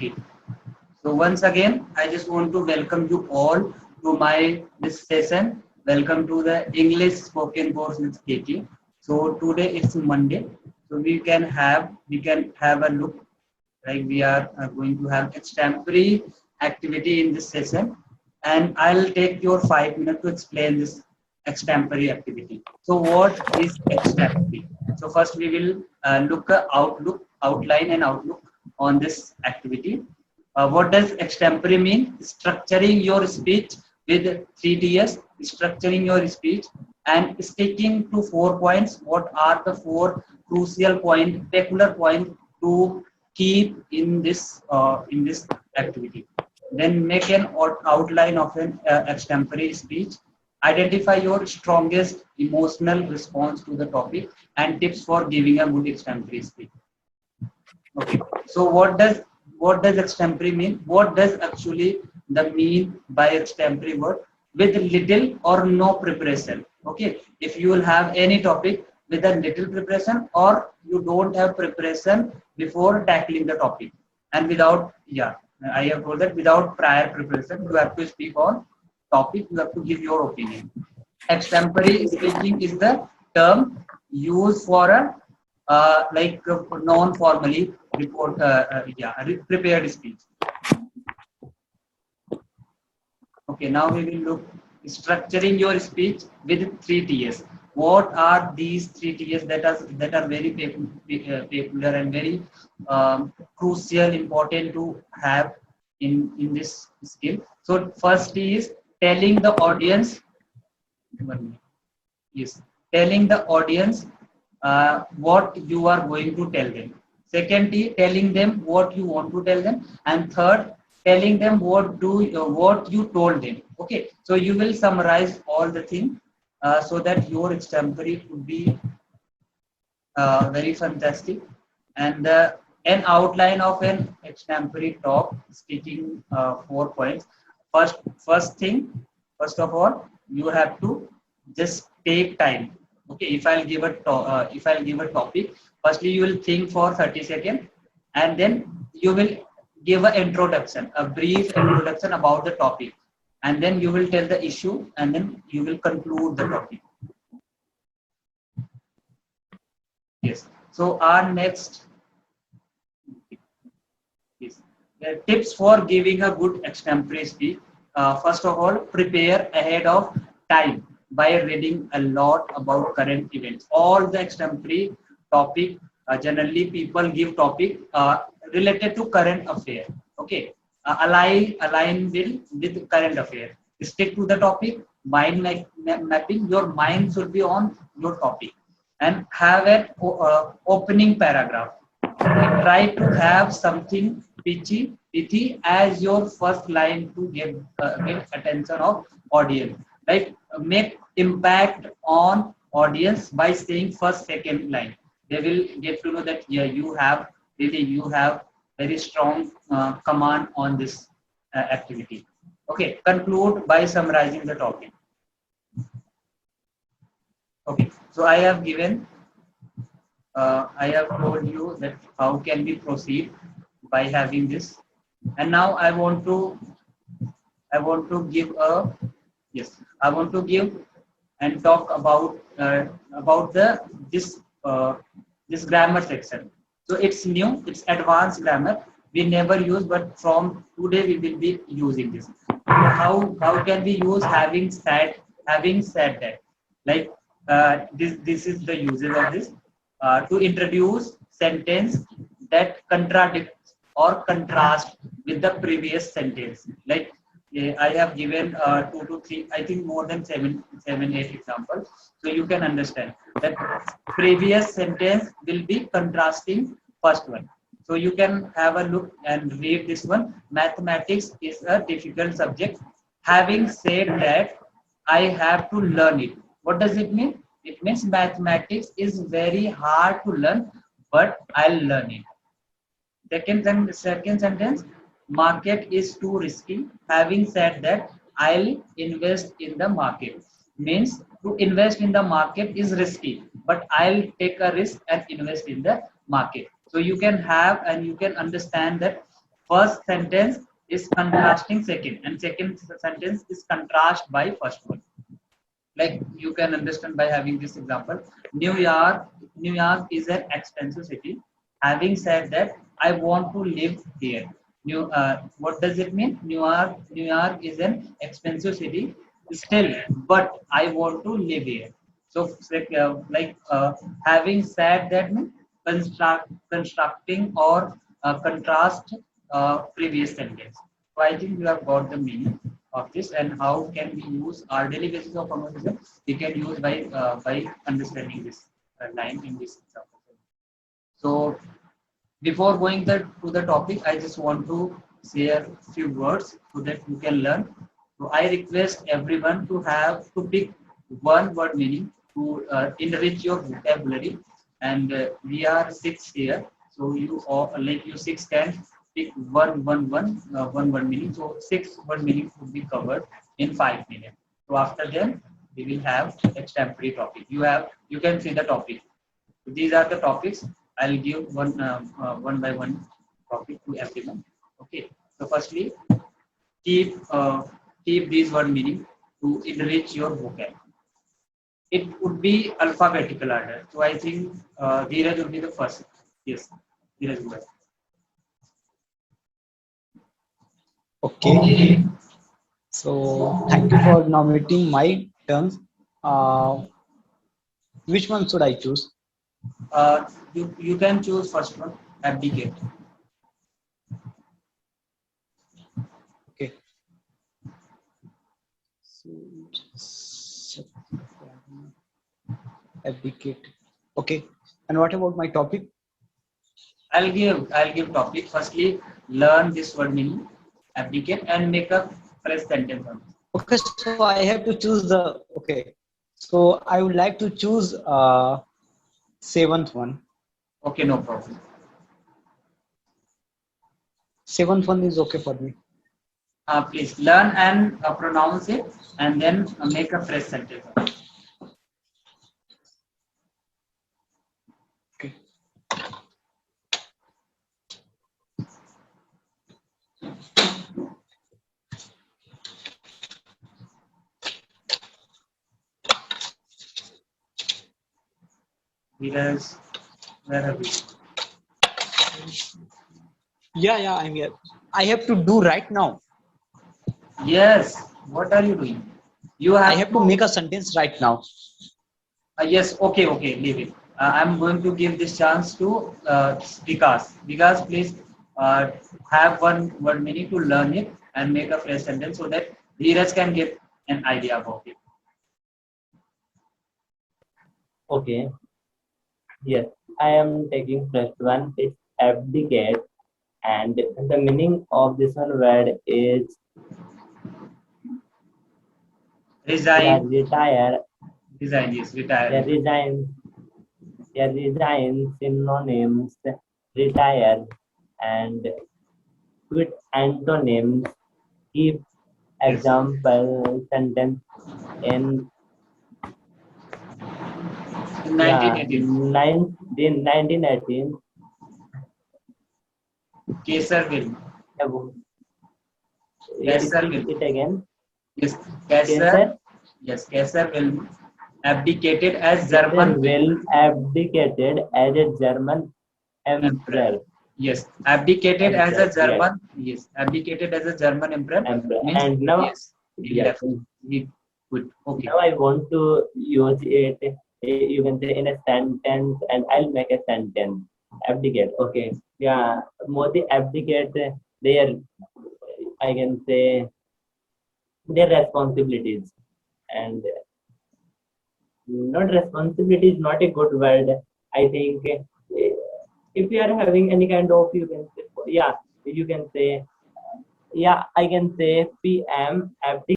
Okay. So once again, I just want to welcome you all to my this session. Welcome to the English spoken course with KT. So today it's Monday, so we can have a look. Like we are going to have extemporary activity in this session, and I'll take your 5 minutes to explain this extemporary activity. So what is extemporary? So first we will look at outline and outlook on this activity. What does extempore mean? Structuring your speech with 3 Ts, structuring your speech and sticking to 4 points. What are the four crucial point, peculiar point to keep in this activity? Then make an outline of an extempore speech. Identify your strongest emotional response to the topic and tips for giving a good extempore speech. Okay. So what does extempore mean? What does actually the mean by extempore word? With little or no preparation. Okay. If you will have any topic with a little preparation, or you don't have preparation before tackling the topic, and without, yeah, I have told that without prior preparation, you have to speak on topic. You have to give your opinion. Extempore speaking is the term used for a non-formally prepared speech. Okay, now we will look structuring your speech with 3 Ts. What are these 3 Ts that are very peculiar and very crucial, important to have in this skill? So first is telling the audience. Yes, telling the audience what you are going to tell them. Secondly, telling them what you want to tell them, and third, telling them what you told them. Okay, so you will summarize all the thing so that your extempore could be very fantastic. And an outline of an extempore talk, speaking 4 points. First thing, first of all, you have to just take time. Okay, if I'll give a topic, firstly you will think for 30 seconds, and then you will give an introduction, a brief introduction about the topic, and then you will tell the issue, and then you will conclude the topic. Yes. So our next is tips for giving a good extempore speech. First of all, prepare ahead of time by reading a lot about current events. All the extempore topic, generally people give topic related to current affair. Okay, align with current affair. Stick to the topic. Mind mapping. Your mind should be on your topic, and have an opening paragraph. Try to have something pithy as your first line to get attention of audience. Like make impact on audience by saying first second line. They will get to know that, yeah, you have very strong command on this activity. Okay, conclude by summarizing the topic. Okay, so I have told you that how can we proceed by having this, and now I want to give a yes, I want to give and talk about the this grammar section. So it's new, it's advanced grammar. We never use, but from today we will be using this. How can we use having said that? Like this is the usage of this to introduce sentence that contradicts or contrast with the previous sentence. Like I have given 2 to 3, I think more than 8 examples, so you can understand that previous sentence will be contrasting first one. So you can have a look and read this one. Mathematics is a difficult subject. Having said that, I have to learn it. What does it mean? It means mathematics is very hard to learn, but I'll learn it. Second sentence, market is too risky. Having said that, I'll invest in the market. Means to invest in the market is risky, but I'll take a risk and invest in the market. So you can have and you can understand that first sentence is contrasting second, and second sentence is contrast by first one. Like you can understand by having this example. New York is an expensive city. Having said that, I want to live here. What does it mean? New York is an expensive city still, but I want to live here. So having said that means constructing or contrast previous sentence. So I think you have got the meaning of this, and how can we use our daily basis of conversation. We can use by understanding this line in this example. So before going to the topic, I just want to share few words so that you can learn. So I request everyone to pick one word meaning to enrich your vocabulary. And we are six here, so you all, like you six can pick one word meaning. So six word meaning would be covered in 5 minutes. So after then we will have extemporary topic. You can see the topic. These are the topics. I'll give one by one topic to everyone. Okay. So firstly, keep uh, keep these word meaning to enrich your vocab. It would be alphabetical order. So I think Dheeraj will be the first. Yes, Dheeraj will. Okay. So thank you for nominating my terms. Uh, which one should I choose? You can choose first one. Abdicate. Okay. So just abdicate. Okay. And what about my topic? I'll give topic. Firstly, learn this word meaning, abdicate, and make a fresh sentence on this. Okay. So I have to choose the. Okay. So I would like to choose seventh one. Okay, no problem. Seventh one is okay for me. Please learn and pronounce it, and then make a fresh sentence. Okay. Because where are we? Yeah, I'm here. I have to do right now. Yes. What are you doing? You I have have to to. make a sentence right now. Yes. Okay. Leave it. I'm going to give this chance to Vikas. Vikas, please have one word meaning to learn it and make a fresh sentence so that Dheeraj can get an idea about it. Okay, yes, I am taking first one. It's abdicate, and the meaning of this one word is Resign. retire. Resign. Yes. Retire. Resign synonyms retire and quit antonyms. Give Yes. example sentence in In yeah 1918, 1918. Kesarville. Speak Kesarville. it again. Yes. Kesar. Caesar Yes. Kesarville abdicated as Caesar German will abdicated as a German emperor. emperor. Yes, abdicated as a Yes, German. Yes, abdicated as a German emperor emperor. means And now, yes, he yes, left. He quit. Okay. now I want to use it. You can say in a sentence, and I'll make a sentence. Abdicate. Okay. Yeah. Modi abdicate their, I can say, their responsibilities, and not responsibility is not a good word. I think if you are having any kind of, you can say, yeah, you can say, yeah, I can say PM abdicate